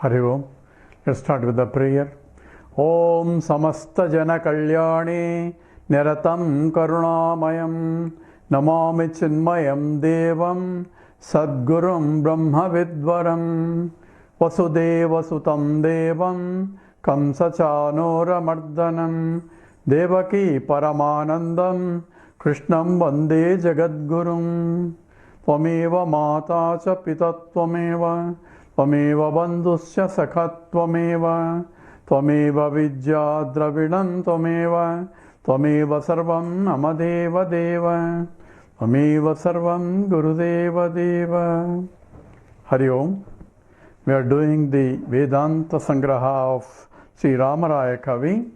Hari Om. Let's start with the prayer. Om Samasta Jana Kalyani Niratam Karunamayam Namami Chinmayam Devam Sadgurum Brahma Vidvaram Vasudeva Sutam Devam Kamsachanora Mardanam Devaki Paramanandam Krishnam Vande Jagadgurum Tvameva Mata Cha Pitatvameva Tvameva Bandhusya Sakhatvameva Tvameva Vidya Dravidam Tvameva Tvameva Sarvam Amadeva Deva Tvameva Sarvam Gurudeva Deva. Hari Om. We are doing the Vedanta Sangraha of Sri Ramaraya Kavi.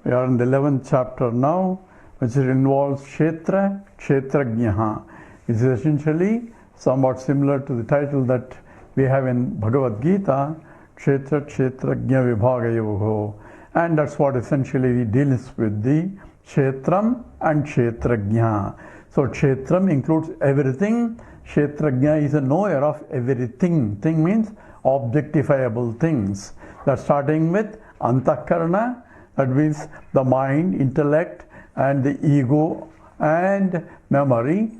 We are in the 11th chapter now, which involves Kshetra, Kshetrajnaha. It is essentially somewhat similar to the title that we have in Bhagavad Gita, Kshetra, Kshetrajna Vibhaga Yogo. And that's what essentially deals with the Kshetram and Kshetrajna. So Kshetram includes everything. Kshetrajna is a knower of everything. Thing means objectifiable things. That's starting with Antakarana, that means the mind, intellect, and the ego and memory,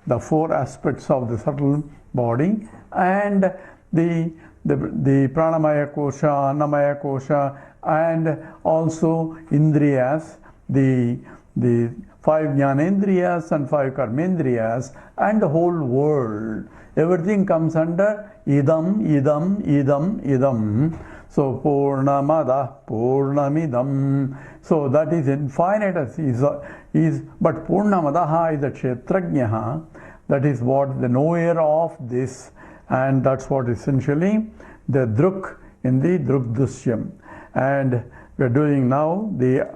the four aspects of the subtle body, and the pranamaya kosha, annamaya kosha, and also indriyas, the 5 jnanendriyas and 5 karmendriyas, and the whole world. Everything comes under idam, idam, idam, idam. So purnamada, purnamidam. So that is infinite, but purnamadaha is the kshetrajnaha. That is what the knower of this, and that's what essentially the druk in the drukdusyam. And we are doing now the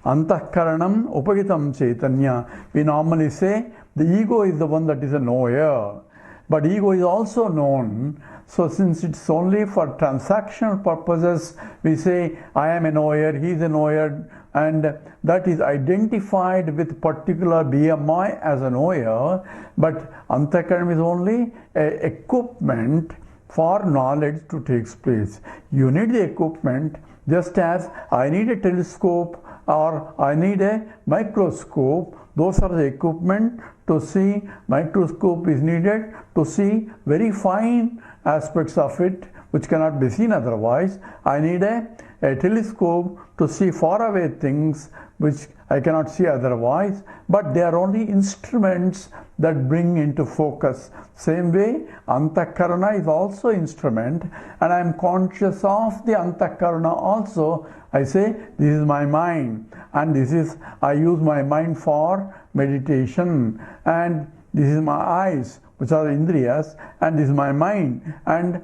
antakaranam upagitam chaitanya. We normally say the ego is the one that is a knower, but ego is also known. So since it's only for transactional purposes, we say I am a knower, he is a knower, and that is identified with particular BMI as a knower. But antakaranam is only an equipment for knowledge to take place. You need the equipment just as I need a telescope or I need a microscope. Those are the equipment to see. Microscope is needed to see very fine aspects of it which cannot be seen otherwise. I need a telescope to see faraway things which I cannot see otherwise, but they are only instruments that bring into focus. Same way, antakarana is also instrument, and I am conscious of the antakarana also. I say, this is my mind, and I use my mind for meditation, and this is my eyes, which are the indriyas, and this is my mind, and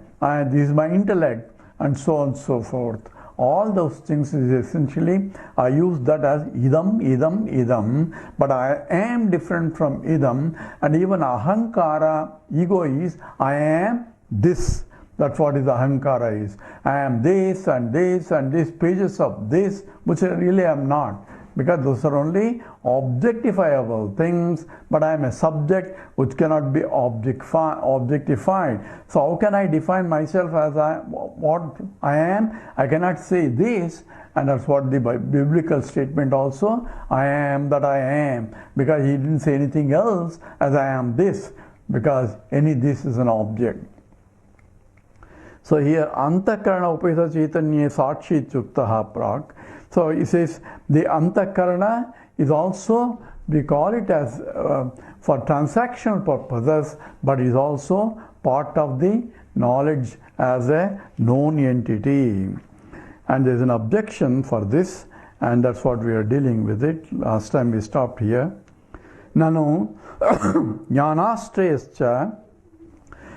this is my intellect, and so on and so forth. All those things is essentially, I use that as idam, idam, idam, but I am different from idam, and even ahankara, ego is, I am this. That's what is ahankara is. I am this and this and this, pages of this, which I really am not. Because those are only objectifiable things, but I am a subject which cannot be objectified. So how can I define myself as what I am? I cannot say this, and that's what the biblical statement also, I am that I am, because he didn't say anything else as I am this, because any this is an object. So here, antakarana upahita chaitanya sakshi chuktaha prak. So he says the antakarana is also, we call it as for transactional purposes, but is also part of the knowledge as a known entity. And there is an objection for this, and that's what we are dealing with it. Last time we stopped here. Nanu jnanastrayascha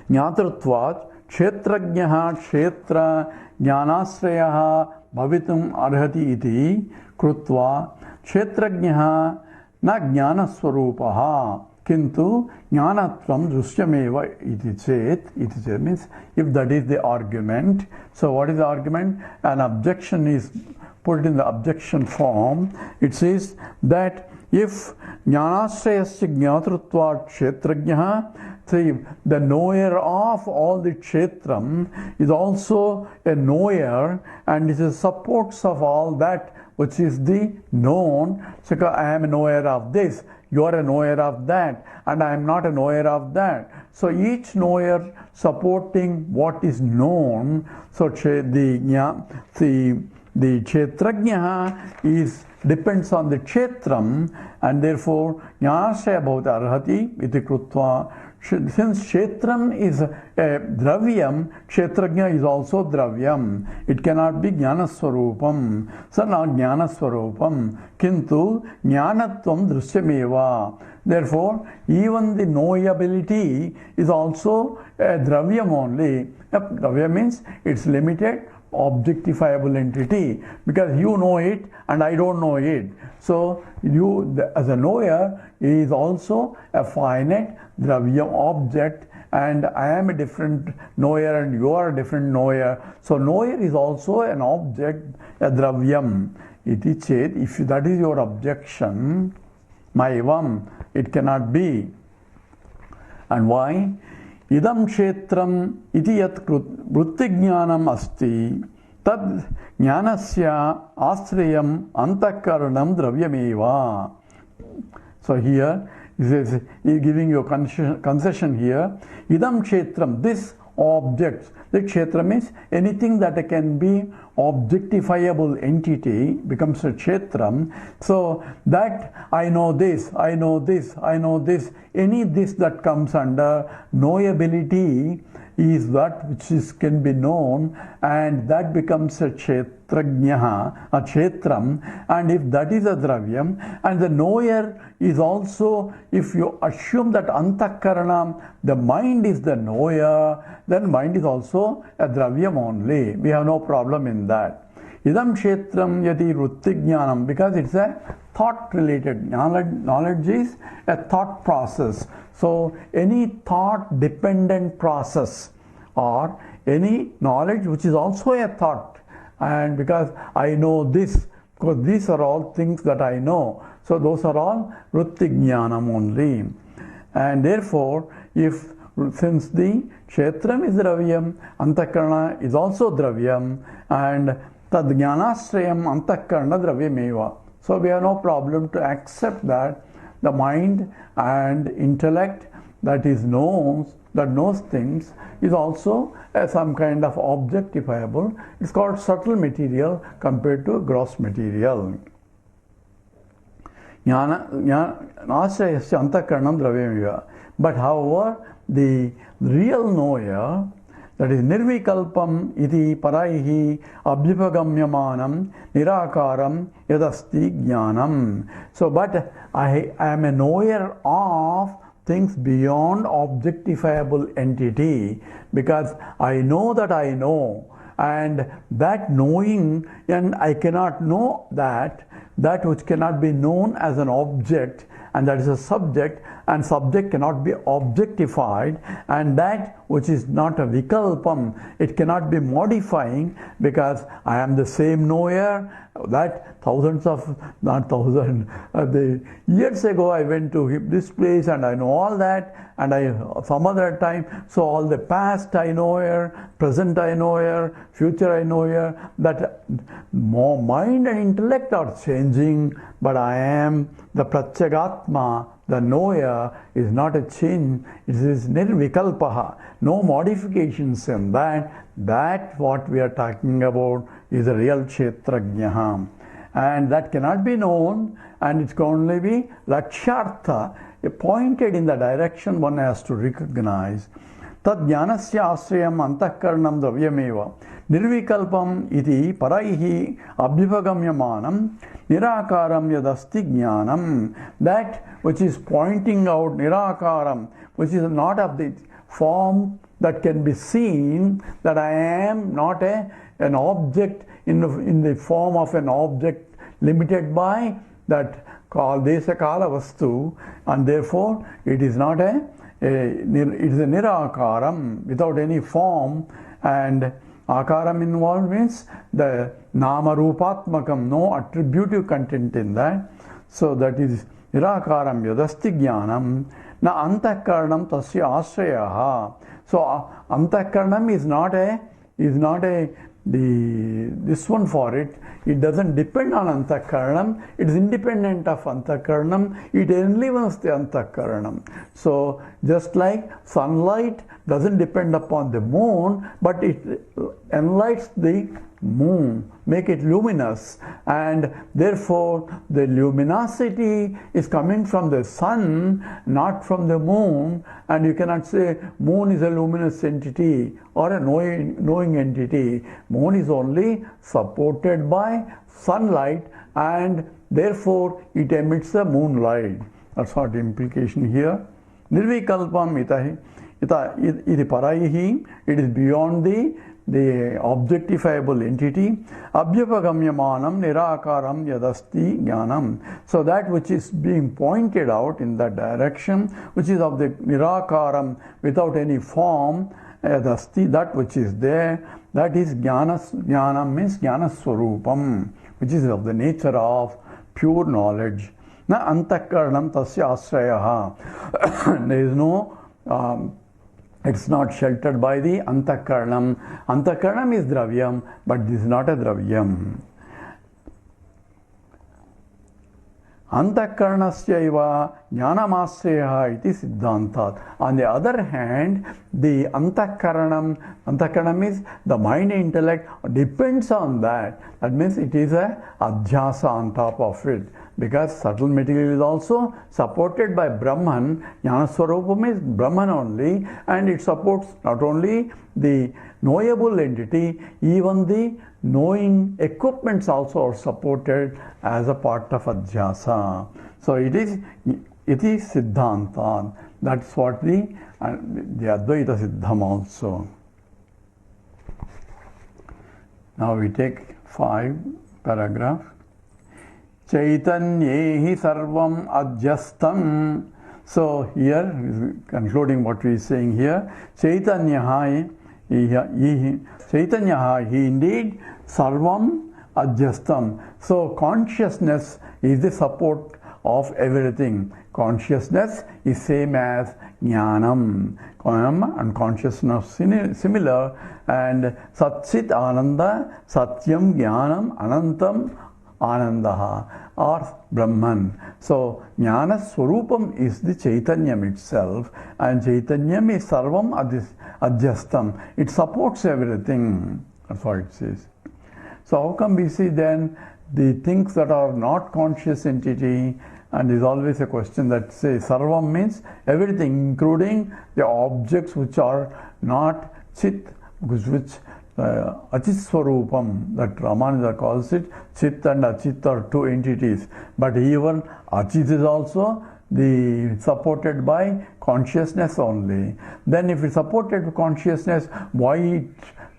jnatritvat kshetrajnaha kshetra jnanasrayaha bhavitum arhati iti krutva kshetrajnaha na jnanaswarupaha kintu jnanatvam drusyameva iti chet means if that is the argument. So what is the argument? An objection is put in the objection form. It says that if jnanasrayasya jnatrutvat kshetrajnaha See, the knower of all the kshetram is also a knower, and it is supports of all that which is the known. So I am a knower of this, you are a knower of that, and I am not a knower of that. So each knower supporting what is known. So the kshetrajna is depends on the kshetram, and therefore jnanasya bhavati arhati iti krutva. Since kshetram is a dravyam, kshetrajna is also dravyam. It cannot be jnanaswarupam. So not jnanaswarupam. Kintu jnanatvam drishyameva. Therefore, even the knowability is also a dravyam only. Dravya means it's limited, objectifiable entity, because you know it and I don't know it. So you as a knower is also a finite dravya object, and I am a different knower and you are a different knower. So knower is also an object, a dravyam. Iti chet, if that is your objection, maivam, it cannot be. And why? Idam kshetram iti yat vruttijnanam asti tad jnanasya asrayam antakaranam dravyameva. So here he is giving you a concession here. Idam kshetram, this object. The kshetra means anything that can be objectifiable entity becomes a kshetram. So that I know this, I know this, I know this. Any this that comes under knowability is that which is can be known, and that becomes a kshetrajna, a kshetram. And if that is a dravyam, and the knower is also, if you assume that antakaranam, the mind is the knower, then mind is also a dravyam only. We have no problem in that. Idam kshetram yati vruttijnanam, because it's a thought related. Knowledge is a thought process. So any thought dependent process or any knowledge which is also a thought, and because I know this, because these are all things that I know, so those are all vruttijnanam only. And therefore, if since the kshetram is dravyam, antakarana is also dravyam, and tad jnanasrayam antakarana dravyameva. So we have no problem to accept that the mind and intellect that is knows, that knows things, is also some kind of objectifiable. It's called subtle material compared to gross material. Ashrayasya antakaranam dravyameva. But however, the real knower, that is nirvikalpam iti paraihi abhipagamyamanam nirakaram yadasti jnanam. So, but I am a knower of things beyond objectifiable entity, because I know that I know, and that knowing, and I cannot know that which cannot be known as an object, and that is a subject, and subject cannot be objectified, and that which is not a vikalpam, it cannot be modifying, because I am the same knower. That the years ago I went to this place and I know all that, and some other time, so all the past I know here, present I know here, future I know here, that more mind and intellect are changing, but I am the pratyagatma, the knower is not a change, it is nirvikalpaha, no modifications in that. That what we are talking about is a real kshetrajna, and that cannot be known, and it can only be lakshyartha, pointed in the direction one has to recognize. Tad jnanasya asrayam antakaranam dravyameva nirvikalpam iti paraihi abhipagamyamanam nirakaram yadasti jnanam. That which is pointing out nirakaram, which is not of the form that can be seen, that I am not an object in the form of an object limited by that desha kala vastu, and therefore it is not it is a nirakaram, without any form, and akaram involved means the nama rupatmakam, no attributive content in that. So that is nirakaram yadasti jnanam Na antakaranam tasya ashraya. So antakaranam is not this one for it. It doesn't depend on antakaranam. It is independent of antakaranam. It enlivens the antakaranam. So just like sunlight doesn't depend upon the moon, but it enlightens the moon, make it luminous, and therefore the luminosity is coming from the sun, not from the moon. And you cannot say moon is a luminous entity or a knowing entity. Moon is only supported by sunlight, and therefore it emits the moonlight. That's what the implication here. Nirvikalpam itahi iti paraihi, it is beyond the objectifiable entity. Abhyapagamyamanam nirakaram yadasti jnanam. So that which is being pointed out in that direction, which is of the nirakaram, without any form, yadasti, that which is there, that is jnanam means jnanaswarupam, which is of the nature of pure knowledge. Na antakaranam tasya asrayaha. There is no it's not sheltered by the antakaranam. Antakaranam is dravyam, but this is not a dravyam. Antakaranasya jnanamasyaha iti siddhantat. On the other hand, the antakaranam is the mind intellect, depends on that. That means it is a adhyasa on top of it. Because subtle material is also supported by Brahman. Jnanaswarupam is Brahman only, and it supports not only the knowable entity, even the knowing equipments also are supported as a part of adhyasa. So it is siddhanta. That's what the Advaita Siddham also. Now we take 5 paragraph. Chaitanyehi sarvam adhyastam. So here, concluding what we are saying here, Chaitanyaha, he indeed sarvam adhyastam. So consciousness is the support of everything. Consciousness is same as jnanam, and consciousness similar, and satchit ananda, satyam jnanam anantam Anandaha or Brahman. So Jnana Swarupam is the Chaitanyam itself, and Chaitanyam is Sarvam Adhyastam. It supports everything. That's what it says. So how come we see then the things that are not conscious entity, and there's always a question that says Sarvam means everything, including the objects which are not Chit, which Achit Swarupam, that Ramanuja calls it, Chit and Achit are 2 entities. But even Achit is also supported by consciousness only. Then if it's supported by consciousness, why it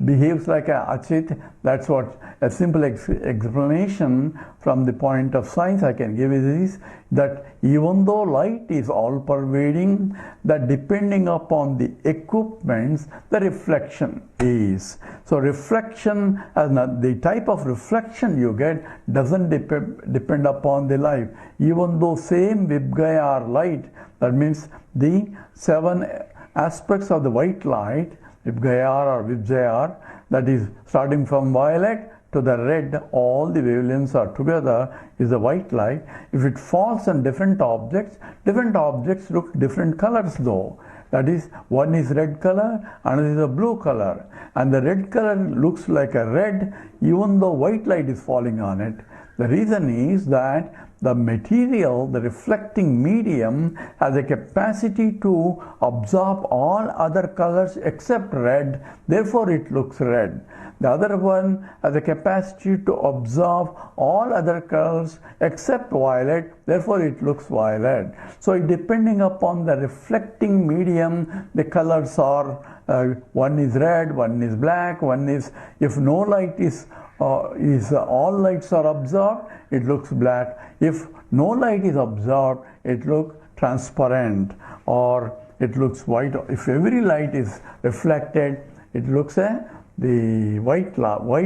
behaves like a Achit? That's what a simple explanation from the point of science I can give is that even though light is all pervading, that depending upon the equipments, the reflection is. So reflection, the type of reflection you get doesn't depend upon the light. Even though same Vibgaya are light, that means the 7 aspects of the white light, Vibgaya or Vibjaya, that is starting from violet to the red, all the wavelengths are together, is the white light. If it falls on different objects look different colors though. That is, one is red color, another is a blue color. And the red color looks like a red even though white light is falling on it. The reason is that the material, the reflecting medium, has a capacity to absorb all other colors except red, therefore it looks red. The other one has a capacity to absorb all other colors except violet, therefore it looks violet. So depending upon the reflecting medium, the colors are, one is red, one is black, one is, if no light is all lights are absorbed, it looks black. If no light is absorbed, it looks transparent, or it looks white. If every light is reflected, it looks a the white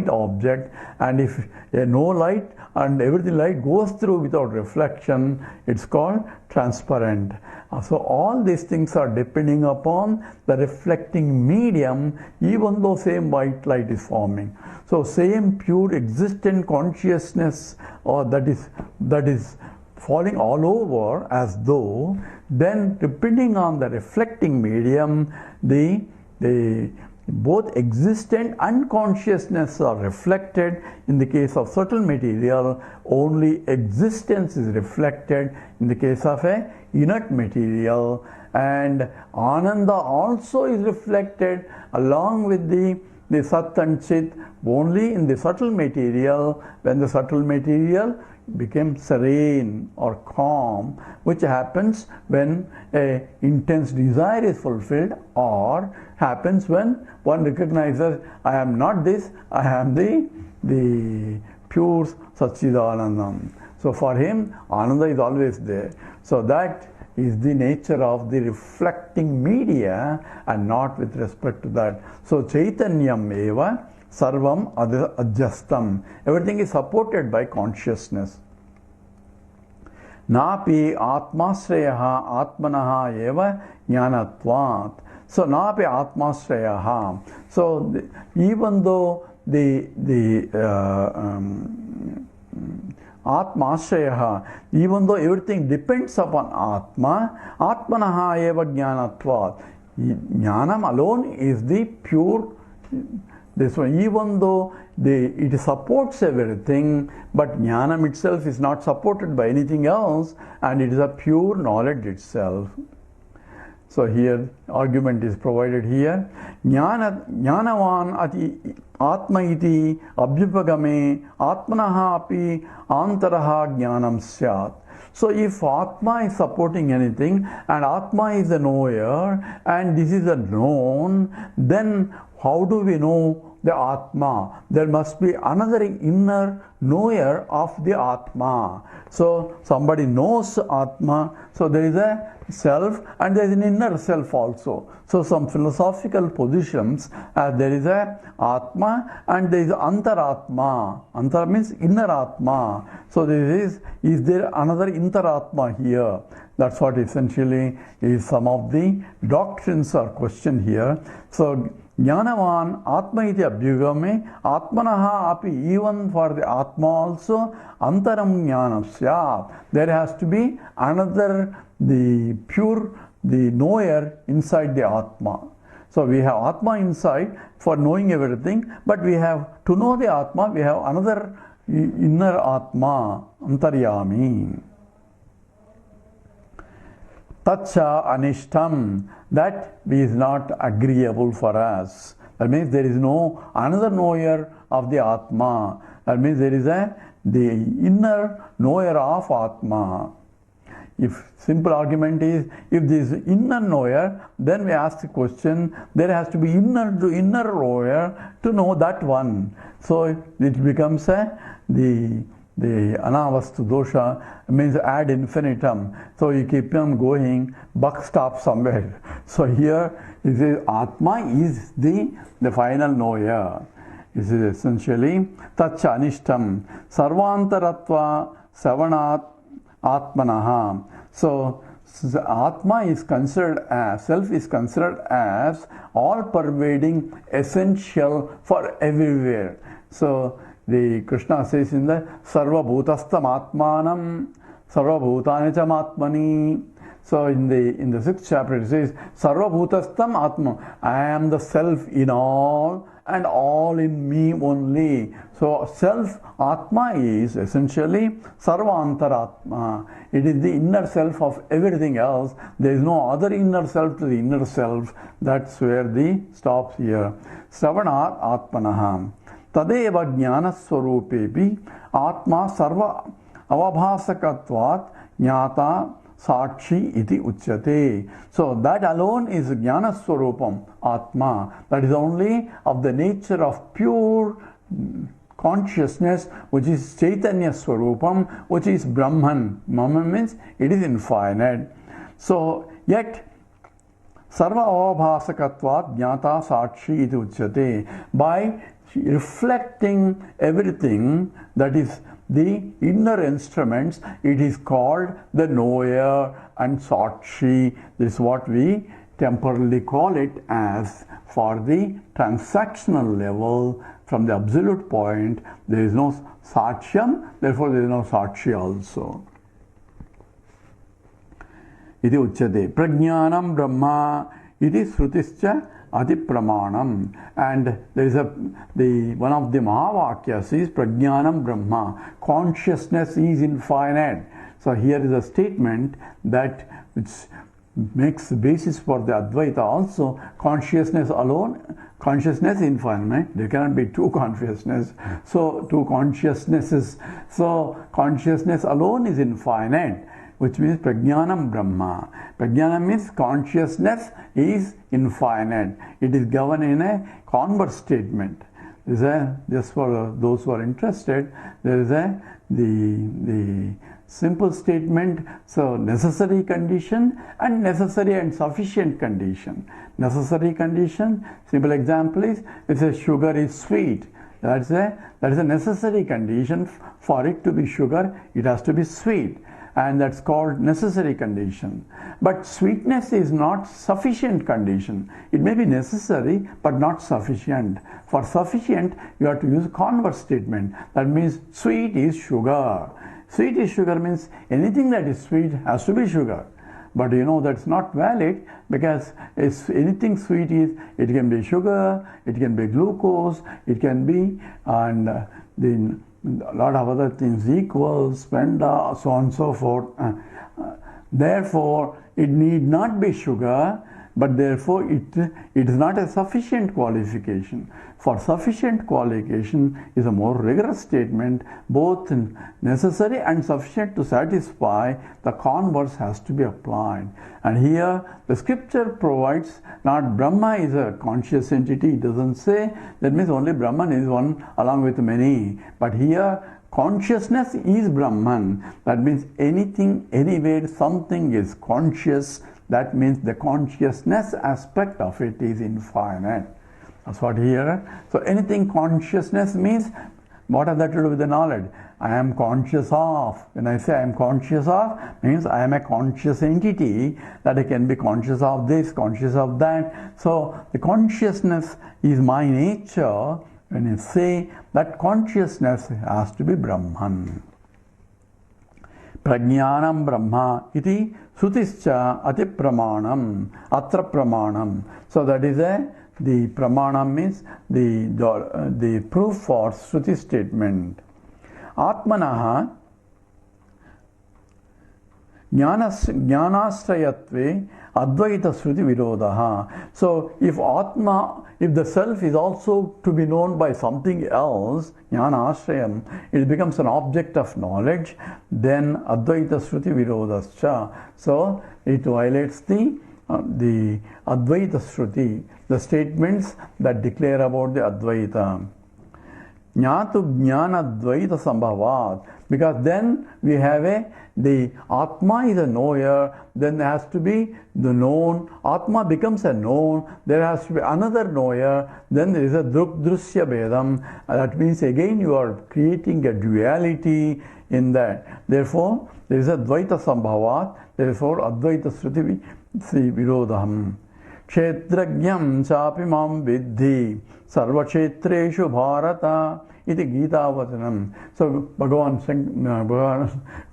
object, and if no light and everything light goes through without reflection, it's called transparent. So all these things are depending upon the reflecting medium, even though same white light is forming. So same pure existent consciousness, or that is falling all over as though, then depending on the reflecting medium, the both existent and consciousness are reflected. In the case of subtle material, only existence is reflected. In the case of a inert material, and Ananda also is reflected along with the Sat and Chit only in the subtle material, when the subtle material becomes serene or calm, which happens when a intense desire is fulfilled, or happens when one recognizes, I am not this, I am the pure Satchidanandam. So for him, Ananda is always there. So that is the nature of the reflecting media, and not with respect to that. So Chaitanyam eva sarvam adhyastam. Everything is supported by consciousness. Napi atmasrayaha atmanaha eva jnanatvat. So napi atmasrayaha. So even though the Atmasrayaha, even though everything depends upon Atma, Atmanaha eva jnanatvat. Jnanam alone is the pure, this one, even though it supports everything, but Jnanam itself is not supported by anything else, and it is a pure knowledge itself. So here argument is provided here. Jnanavan ati atma iti abhyupagame atmanaha api antaraha jnanam syat. So if Atma is supporting anything, and Atma is the knower, and this is a known, then how do we know the Atma? There must be another inner knower of the Atma. So somebody knows Atma, so there is a self and there is an inner self also. So some philosophical positions, there is a Atma and there is Antaratma. Antara means inner Atma. So there is there another Interatma here? That's what essentially is some of the doctrines are questioned here. So Jnanavan Atma iti abhyugame Atmanaha api, even for the Atma also Antaram Jnanam syat. There has to be another, the pure, the knower inside the Atma. So we have Atma inside for knowing everything, but we have to know the Atma, we have another inner Atma, Antaryami. Tacha anishtam, that is not agreeable for us. That means there is no another knower of the Atma. That means there is the inner knower of Atma. If simple argument is, if this inner knower, then we ask the question, there has to be inner to inner knower to know that one. So it becomes the anavastu dosha, means ad infinitum. So you keep on going, buck stops somewhere. So here it says Atma is the final knower. This is essentially tacha anishtam sarvantaratva savanat atmanaha. So Atma is considered as, self is considered as all pervading, essential for everywhere. So the Krishna says in the Sarva Bhutastam Atmanam Sarva Bhutanicham Atmani. So in the 6th chapter it says Sarva Bhutastam Atma, I am the self in all and all in me only. So self Atma is essentially Sarvantaratma. It is the inner self of everything else. There is no other inner self to the inner self. That's where the stops here. Savanat Atmanaha. Tadeva jnana swarupepi atma sarva avabhasakatvat jnata sakshi iti uchyate. So that alone is jnana swarupam, Atma. That is only of the nature of pure consciousness, which is Chaitanya Swarupam, which is Brahman. Brahman means it is infinite. So yet Sarva avabhasakatvat jnata sakshi iti uchyate. By reflecting everything, that is the inner instruments, it is called the knower and sakshi. This is what we temporarily call it as. For the transactional level, from the absolute point, there is no saksham, therefore there is no sakshi also. Iti uchyate. Prajnanam Brahma iti srutischa ati pramanam. And there is one of the Mahavakyas is Prajnanam Brahma. Consciousness is infinite. So here is a statement that which makes the basis for the Advaita also. Consciousness alone, consciousness infinite. There cannot be two consciousness. So two consciousnesses. So consciousness alone is infinite, which means Prajnanam Brahma. Prajnana means consciousness is infinite. It is given in a converse statement. Just for those who are interested, there is the simple statement. So necessary condition and necessary and sufficient condition. Necessary condition, simple example is, it says sugar is sweet. That is a necessary condition. For it to be sugar, it has to be sweet. And that's called necessary condition. But sweetness is not sufficient condition. It may be necessary but not sufficient. For sufficient, you have to use converse statement. That means sweet is sugar. Sweet is sugar means anything that is sweet has to be sugar. But you know that's not valid, because if anything sweet is, it can be sugar, it can be glucose, it can be, and then a lot of other things, equals, spenda, so on and so forth. Therefore, it need not be sugar, but therefore it is not a sufficient qualification. For sufficient qualification is a more rigorous statement, both necessary and sufficient to satisfy, the converse has to be applied. And here the scripture provides, not Brahma is a conscious entity, it doesn't say, that means only Brahman is one along with many. But here consciousness is Brahman. That means anything, anywhere, something is conscious. That means the consciousness aspect of it is infinite. That's what here. So anything consciousness means, what has that to do with the knowledge? I am conscious of. When I say I am conscious of, means I am a conscious entity, that I can be conscious of this, conscious of that. So the consciousness is my nature. When you say that consciousness has to be Brahman. Prajnanam Brahma iti srutischa ati pramanam, atra pramanam. So that is the pramanam means the proof for Shruti statement. Atmanaha jnanashrayatve Advaita Shruti virodaha. So if Atma, if the self is also to be known by something else, jnanashrayam, it becomes an object of knowledge, then Advaita Shruti virodascha. So it violates the Advaita Shruti, the statements that declare about the Advaita. Jnatu jnana Advaita sambhavat. Because then we have the Atma is a knower, then there has to be the known. Atma becomes a known, there has to be another knower, then there is a drusya bedam. That means again you are creating a duality in that. Therefore, there is a Advaita sambhavat, therefore Advaita Shruti virodham. Kshetrajnam chapi mam vidhi sarva kshetreshu bharata iti Gita Vatanam. So Bhagavan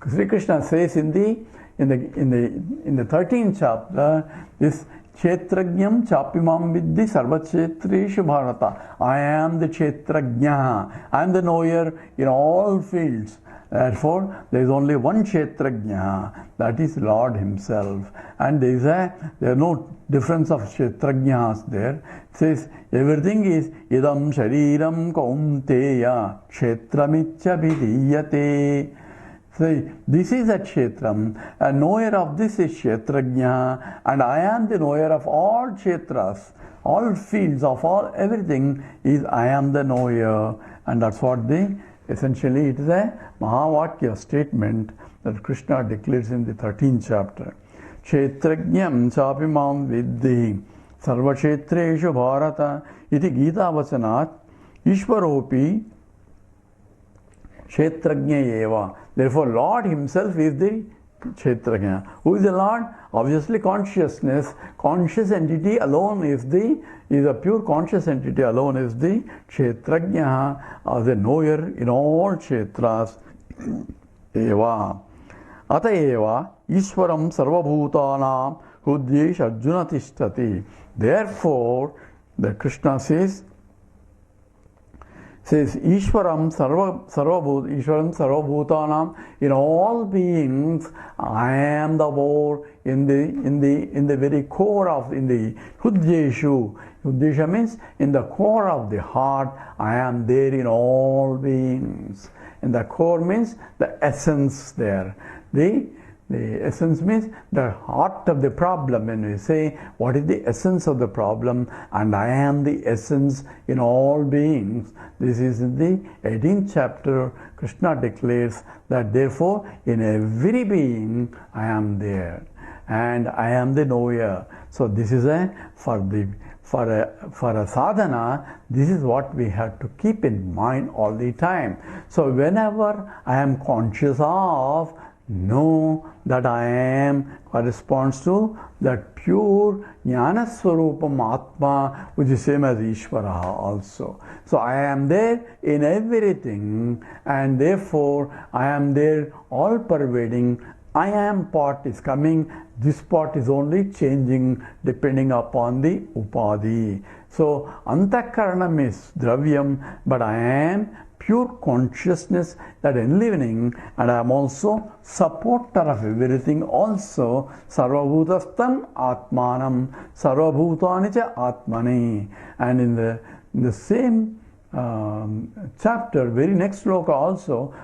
Sri Krishna says in the 13th chapter, this Kshetrajnam chapimam vidhi sarva kshetreshu bharata. I am the Kshetrajna, I am the knower in all fields. Therefore, there is only one Kshetrajna, that is Lord Himself. And there is no difference of Kshetrajnas there. It says, everything is idam shariram kaunteya kshetramicha vidiyate. So, this is a Kshetram. A knower of this is Kshetrajna, and I am the knower of all Kshetras. All fields of all, everything is I am the knower. And that's what essentially it is a Mahavakya statement that Krishna declares in the 13th chapter. Kshetrajnam chapimam viddhi sarvakshetreshu bharata iti Gita vacanat Ishvaropi Kshetrajna eva. Therefore, Lord himself is the Kshetrajna. Who is the Lord? Obviously consciousness. Conscious entity alone is a pure conscious entity alone is the Kshetrajna, as a knower in all Kshetras. Eva. Ata eva Ishwaram sarvabhutanam hudyesh arjuna tishtati. Therefore, the Krishna says Ishwaram sarvabhutanam, in all beings I am the more in the very core of, in the Hudyeshu. Hudyesha means in the core of the heart I am there in all beings. And the core means the essence there. The essence means the heart of the problem. When we say what is the essence of the problem, and I am the essence in all beings. This is in the 18th chapter. Krishna declares that therefore in every being I am there, and I am the knower. So this is for a sadhana, this is what we have to keep in mind all the time. So whenever I am conscious of, know that I am corresponds to that pure Jnana Swarupam Atma, which is same as Ishvara also. So I am there in everything, and therefore I am there all pervading. I am part is coming, this part is only changing depending upon the upadhi. So Antakaranam is Dravyam, but I am pure consciousness that enlivening, and I am also supporter of everything also. Sarvabhutastam Atmanam Sarvabhutani cha Atmani. And in the same chapter, very next sloka also,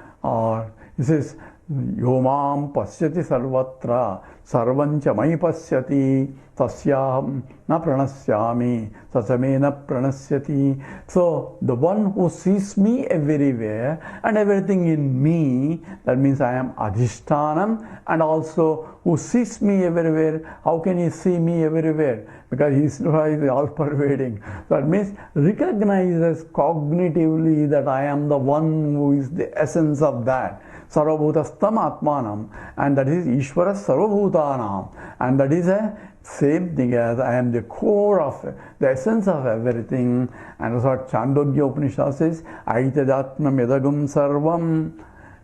it says Yomam pasyati sarvatra sarvancha mai pasyati tasyaham na pranasyami sasame na pranasyati. So the one who sees me everywhere and everything in me, that means I am adhishtanam, and also who sees me everywhere. How can he see me everywhere? Because he is all pervading. That means recognizes cognitively that I am the one who is the essence of that. Sarvabhutastam Atmanam, and that is Ishvara Sarvabhutanam, and that is a same thing as I am the core of the essence of everything. And that's what Chandogya Upanishad says, Aityadatmam Yadagam Sarvam,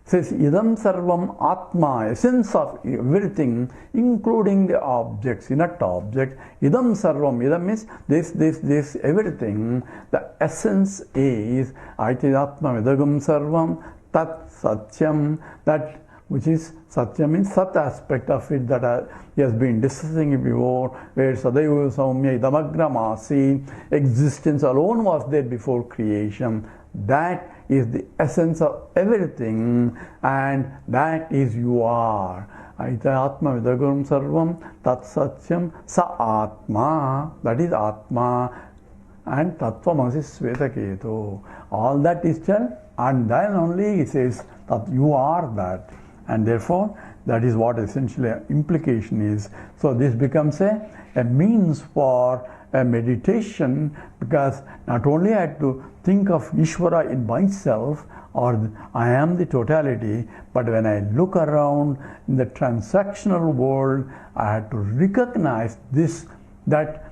says Idam Sarvam Atma, essence of everything, including the objects, inert object. Idam Sarvam, Idam means this, everything. The essence is Aityadatmam Yadagam Sarvam, Tat Satyam, that which is Satya means Sat aspect of it that he has been discussing before, where Sadaiva Saumya Idamagramasi, existence alone was there before creation. That is the essence of everything, and that is you are. Aita Atma Vidagurum Sarvam Tat Satyam Sa Atma, that is Atma, and Tattvamasi Svetaketu. All that is done, and then only he says that you are that. And therefore, that is what essentially implication is. So this becomes a means for a meditation, because not only I have to think of Ishvara in myself, or I am the totality, but when I look around in the transactional world, I have to recognize this, that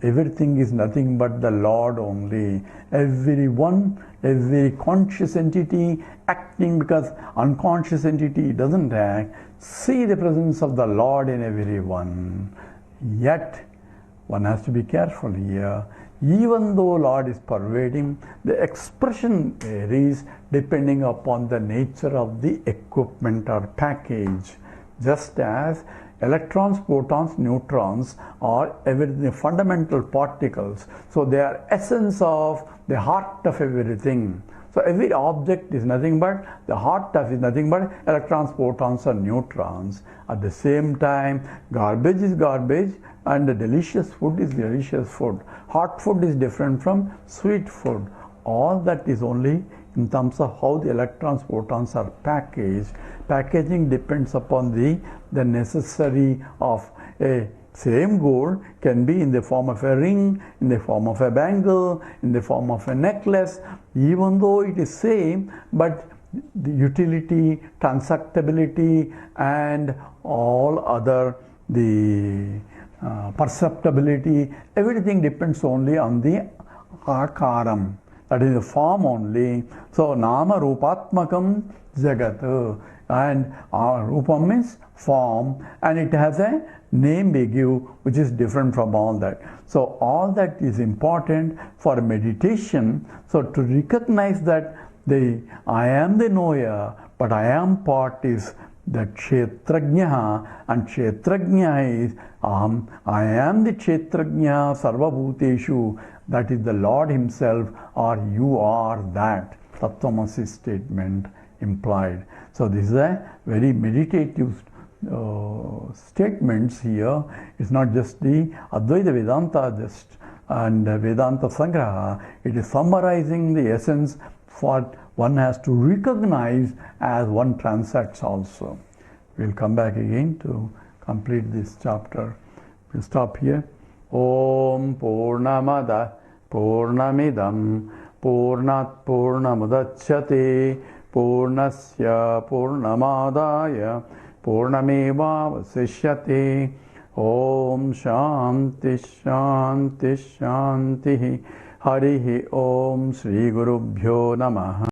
everything is nothing but the Lord only. Everyone, every conscious entity acting, because unconscious entity doesn't act, see the presence of the Lord in everyone. Yet, one has to be careful here. Even though Lord is pervading, the expression varies depending upon the nature of the equipment or package. Just as electrons, protons, neutrons are everything, fundamental particles. So they are essence of the heart of everything. So every object is nothing but, the heart of is nothing but electrons, protons and neutrons. At the same time, garbage is garbage, and the delicious food is delicious food. Hot food is different from sweet food. All that is only in terms of how the electrons, photons are packaged. Packaging depends upon the necessary of a same gold can be in the form of a ring, in the form of a bangle, in the form of a necklace, even though it is same, but the utility, transactability, and all other perceptibility, everything depends only on the akaram, that is the form only. So nama rupatmakam jagat, and rupam means form, and it has a name we give which is different from all that. So all that is important for meditation. So to recognize that I am the knower, but I am part is the kshetrajna, and kshetrajna is I am the kshetrajna sarvabhuteshu, that is the Lord himself, or you are that. Tattvamasi statement implied. So this is a very meditative statements here. It's not just the Advaita Vedanta and Vedanta Sangraha. It is summarizing the essence for one has to recognize as one transacts also. We'll come back again to complete this chapter. We'll stop here. Om Purnamada Purnamidam Purnat Purnamudachyate Purnasya Purnamadaya Purnameva Vasishyate. Om Shanti Shanti Shanti. Harihi Om Shri Gurubhyo Namaha.